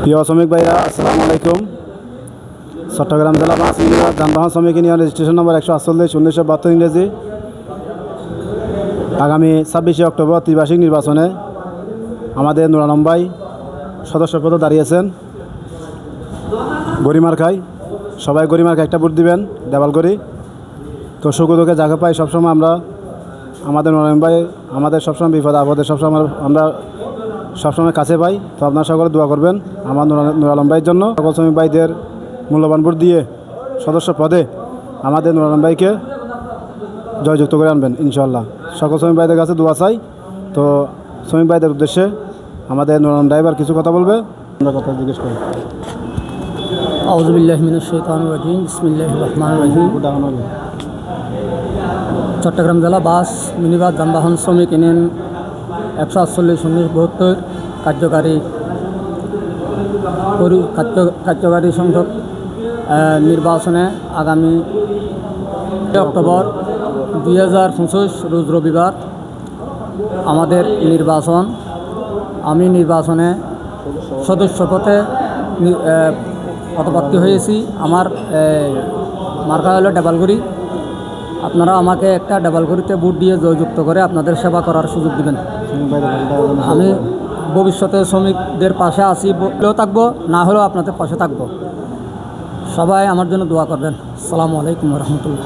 প্রিয় শ্রমিক ভাইরা, আসসালামু আলাইকুম। চট্টগ্রাম জেলা বাস মিনিবাস যানবাহন শ্রমিক ইউনিয়ন রেজিস্ট্রেশন নম্বর 148 1972 ইংরেজি। আগামী 26শে অক্টোবর ত্রিবার্ষিক নির্বাচনে আমাদের নুর আলম ভাই সদস্যপদে দাঁড়িয়েছেন গরিমার্কায়। সবাই গরিমার্কায় একটা ভোট দিবেন, দেওয়ালগড়ি। তো সুখ দুঃখে যাকে পাই সবসময় আমরা আমাদের নুর আলম ভাই আমাদের সবসময় বিপদ আপদে সবসময় আমরা সবসময় কাছে পাই। তো আপনারা সকলে দোয়া করবেন আমার নুর আলম ভাইয়ের জন্য। সকল শ্রমিক ভাইদের মূল্যবান ভোট দিয়ে সদস্য পদে আমাদের নুর আলম ভাইকে জয়যুক্ত করে আনবেন ইনশাআল্লাহ। সকল শ্রমিক ভাইদের কাছে দোয়া চাই। তো শ্রমিক ভাইদের উদ্দেশ্যে আমাদের নুর আলম ড্রাইভার কিছু কথা বলবে, আমরা কথা জিজ্ঞেস করি। আউযু বিল্লাহি মিনাশ শাইতানির রাজিম। বিসমিল্লাহির রহমানির রহিম। চট্টগ্রাম জেলা বাস মিনিবাস যানবাহন শ্রমিক ইউনিয়ন 148 1972 কার্যকারী সংসদ নির্বাচনে আগামী অক্টোবর 2025 রোজ রবিবার আমাদের নির্বাচন। আমি নির্বাচনে সদস্য পদে পদপ্রার্থী হয়েছি। আমার মার্কা হলো ডাবলগুড়ি। আপনারা আমাকে একটা ডাবলগুড়িতে ভোট দিয়ে জয়যুক্ত করে আপনাদের সেবা করার সুযোগ দেবেন। আমি ভবিষ্যতে শ্রমিকদের পাশে আসি, বললেও থাকবো, না হলেও আপনাদের পাশে থাকবো। সবাই আমার জন্য দোয়া করবেন। আসসালামু আলাইকুম রহমতুল্লাহ।